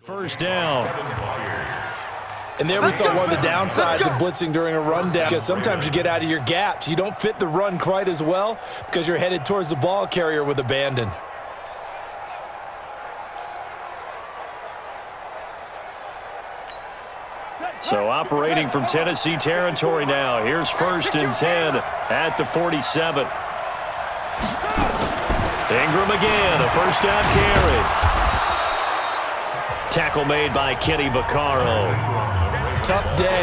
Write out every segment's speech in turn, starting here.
First down. And there we saw one of the downsides of blitzing during a run down, because sometimes you get out of your gaps. You don't fit the run quite as well because you're headed towards the ball carrier with abandon. So operating from Tennessee territory now. Here's 1st and 10 at the 47. Ingram again, a first down carry. Tackle made by Kenny Vaccaro. Tough day,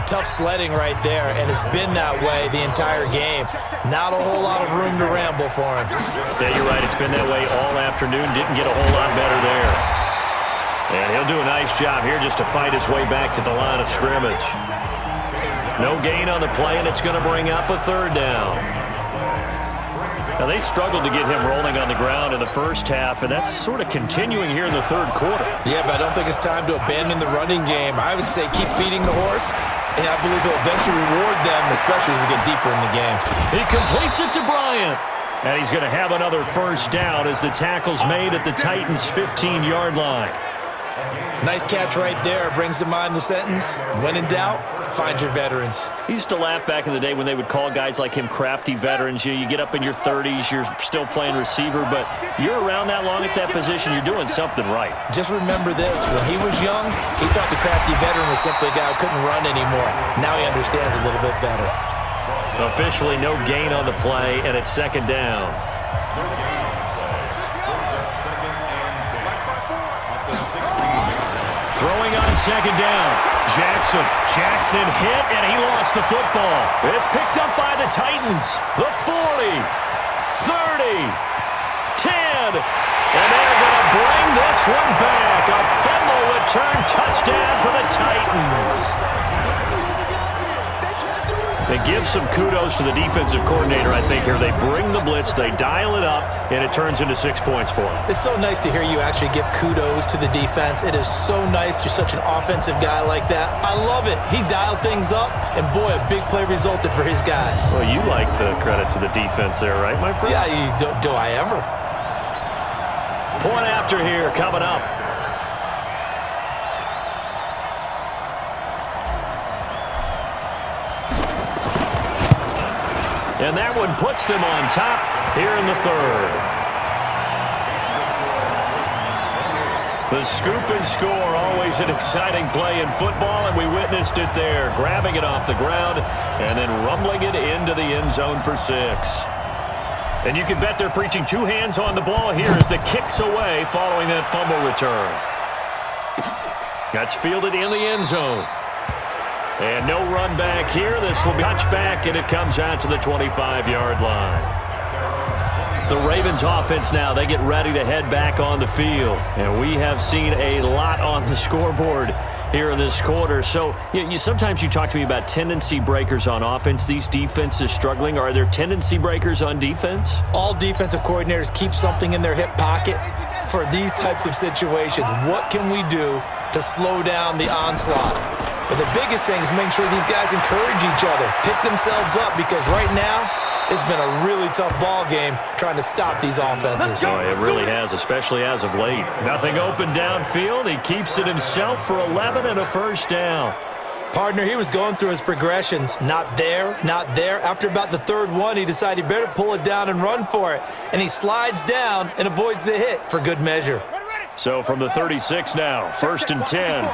tough sledding right there, and it's been that way the entire game. Not a whole lot of room to ramble for him. Yeah, you're right. It's been that way all afternoon. Didn't get a whole lot better there. And he'll do a nice job here just to fight his way back to the line of scrimmage. No gain on the play, and it's going to bring up a 3rd down. Now, they struggled to get him rolling on the ground in the first half, and that's sort of continuing here in the 3rd quarter. Yeah, but I don't think it's time to abandon the running game. I would say keep feeding the horse, and I believe he'll eventually reward them, especially as we get deeper in the game. He completes it to Bryant, and he's going to have another first down as the tackle's made at the Titans' 15-yard line. Nice catch right there. Brings to mind the sentence, when in doubt, find your veterans. He used to laugh back in the day when they would call guys like him crafty veterans. You get up in your 30s, you're still playing receiver, but you're around that long at that position, you're doing something right. Just remember this. When he was young, he thought the crafty veteran was simply a guy who couldn't run anymore. Now he understands a little bit better. Officially no gain on the play, and it's 2nd down. Throwing on 2nd down. Jackson hit, and he lost the football. It's picked up by the Titans. The 40, 30, 10. And they're going to bring this one back. A fumble return touchdown for the Titans. They give some kudos to the defensive coordinator, I think, here. They bring the blitz, they dial it up, and it turns into 6 points for them. It's so nice to hear you actually give kudos to the defense. It is so nice. You're such an offensive guy like that. I love it. He dialed things up, and boy, a big play resulted for his guys. Well, you like the credit to the defense there, right, my friend? Yeah, do I ever? Point after here coming up. And that one puts them on top here in the 3rd. The scoop and score, always an exciting play in football, and we witnessed it there. Grabbing it off the ground and then rumbling it into the end zone for 6. And you can bet they're preaching 2 hands on the ball here as the kick's away following that fumble return. That's fielded in the end zone. And no run back here. This will be touchback, and it comes out to the 25-yard line. The Ravens offense now, they get ready to head back on the field. And we have seen a lot on the scoreboard here in this quarter. So sometimes you talk to me about tendency breakers on offense. These defenses struggling. Are there tendency breakers on defense? All defensive coordinators keep something in their hip pocket for these types of situations. What can we do to slow down the onslaught? But the biggest thing is making sure these guys encourage each other, pick themselves up, because right now it's been a really tough ball game trying to stop these offenses. Oh, it really has, especially as of late. Nothing open downfield. He keeps it himself for 11 and a first down. Partner, he was going through his progressions. Not there, not there. After about the 3rd one, he decided he better pull it down and run for it. And he slides down and avoids the hit for good measure. So from the 36 now, 1st and 10.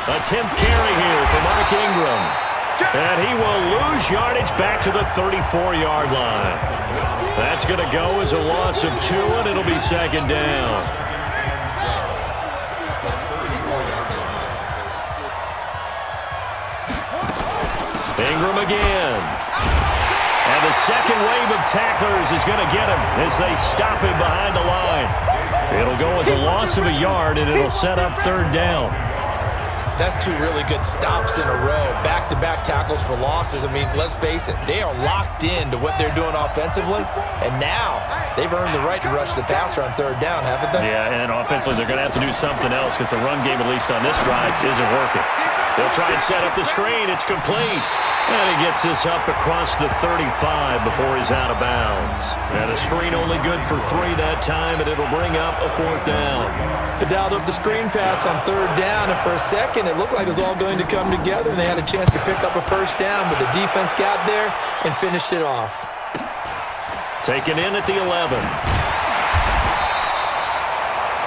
A 10th carry here for Mark Ingram. And he will lose yardage back to the 34-yard line. That's going to go as a loss of 2, and it'll be 2nd down. Ingram again. And the second wave of tacklers is going to get him as they stop him behind the line. It'll go as a loss of a yard, and it'll set up 3rd down. That's 2 really good stops in a row. Back-to-back tackles for losses. I mean, let's face it, they are locked into what they're doing offensively, and now they've earned the right to rush the passer on 3rd down, haven't they? Yeah, and offensively they're going to have to do something else because the run game, at least on this drive, isn't working. They'll try and set up the screen. It's complete. And he gets this up across the 35 before he's out of bounds. And a screen only good for 3 that time, and it'll bring up a 4th down. They dialed up the screen pass on 3rd down, and for a second it looked like it was all going to come together, and they had a chance to pick up a 1st down, but the defense got there and finished it off. Taken in at the 11.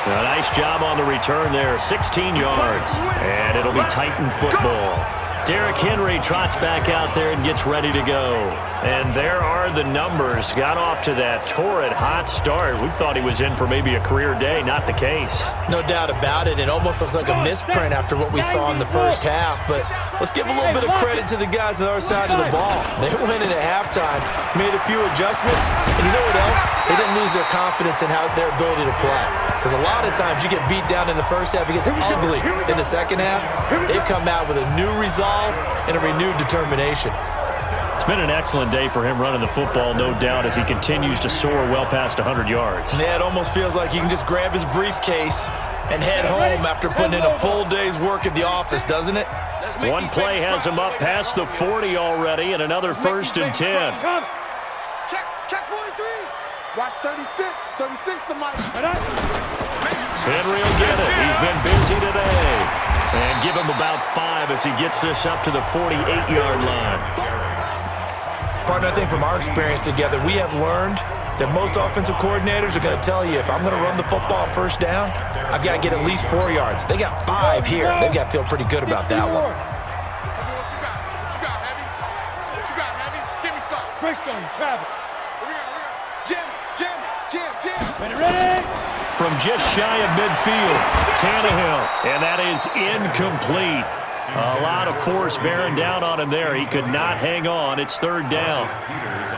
A nice job on the return there, 16 yards, and it'll be Titan football. Derrick Henry trots back out there and gets ready to go. And there are the numbers. Got off to that torrid hot start. We thought he was in for maybe a career day. Not the case. No doubt about it. It almost looks like a misprint after what we saw in the first half. But let's give a little bit of credit to the guys on our side of the ball. They went in at halftime, made a few adjustments, and you know what else? They didn't lose their confidence in their ability to play. Because a lot of times you get beat down in the first half, it gets ugly in the second half. They've come out with a new resolve and a renewed determination. It's been an excellent day for him running the football, no doubt, as he continues to soar well past 100 yards. Yeah, it almost feels like he can just grab his briefcase and head home after putting in a full day's work at the office, doesn't it? One play has him up past the 40 already, and another 1st and 10. Check 43. Watch 36. 36 to Mike. Henry will get it. He's been busy today. And give him about 5 as he gets this up to the 48-yard line. Partner, I think from our experience together, we have learned that most offensive coordinators are going to tell you, if I'm going to run the football on 1st down, I've got to get at least 4 yards. They got 5 here. They've got to feel pretty good about that one. What you got, Heavy? What you got, Heavy? Give me some. Bristol, Travis. Jim. Ready? From just shy of midfield, Tannehill, and that is incomplete. A lot of force bearing down on him there. He could not hang on. It's 3rd down.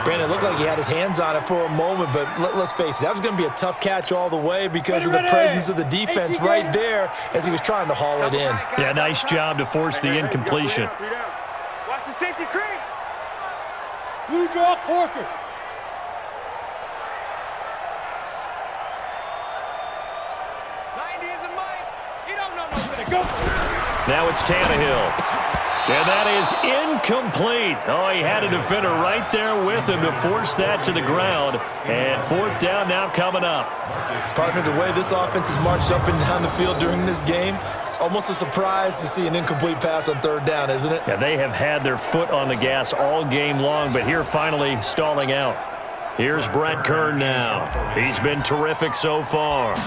Brandon, it looked like he had his hands on it for a moment, but let's face it, that was going to be a tough catch all the way because of the presence of the defense right there as he was trying to haul it in. Yeah, nice job to force the incompletion. Watch the safety creep. Blue draw Corkers. Now it's Tannehill. And that is incomplete. Oh, he had a defender right there with him to force that to the ground. And 4th down now coming up. Partner, the way this offense has marched up and down the field during this game, it's almost a surprise to see an incomplete pass on 3rd down, isn't it? Yeah, they have had their foot on the gas all game long, but here finally stalling out. Here's Brett Kern now. He's been terrific so far.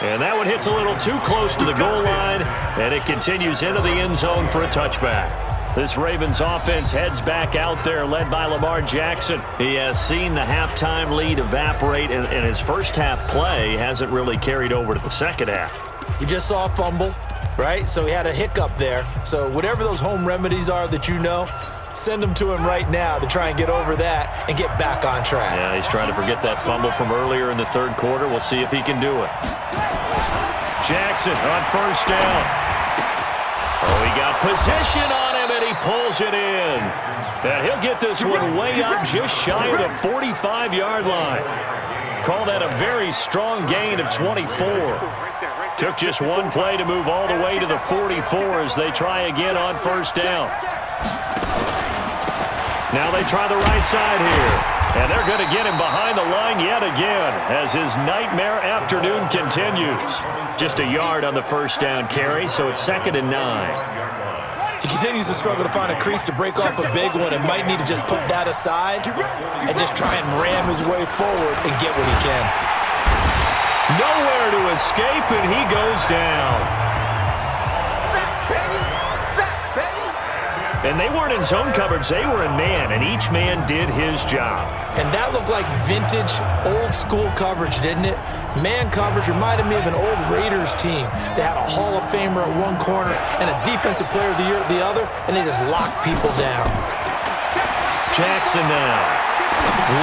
And that one hits a little too close to the goal line, and it continues into the end zone for a touchback. This Ravens offense heads back out there, led by Lamar Jackson. He has seen the halftime lead evaporate, and his first half play hasn't really carried over to the second half. You just saw a fumble, right? So he had a hiccup there. So whatever those home remedies are that you know, send them to him right now to try and get over that and get back on track. Yeah, he's trying to forget that fumble from earlier in the 3rd quarter. We'll see if he can do it. Jackson on 1st down. Oh, he got position on him, and he pulls it in. And he'll get this one way up just shy of the 45-yard line. Call that a very strong gain of 24. Took just one play to move all the way to the 44 as they try again on 1st down. Now they try the right side here. And they're going to get him behind the line yet again as his nightmare afternoon continues. Just a yard on the 1st down carry, so it's 2nd and 9. He continues to struggle to find a crease to break off a big one and might need to just put that aside and just try and ram his way forward and get what he can. Nowhere to escape, and he goes down. And they weren't in zone coverage, they were in man, and each man did his job. And that looked like vintage, old-school coverage, didn't it? Man coverage reminded me of an old Raiders team that had a Hall of Famer at one corner and a Defensive Player of the Year at the other, and they just locked people down. Jackson now.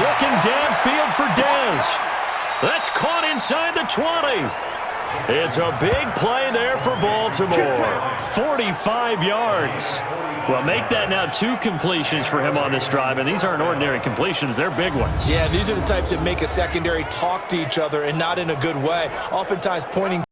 Looking downfield for Dez. That's caught inside the 20. It's a big play there for Baltimore. 45 yards. Well, make that now 2 completions for him on this drive, and these aren't ordinary completions. They're big ones. Yeah, these are the types that make a secondary talk to each other and not in a good way. Oftentimes pointing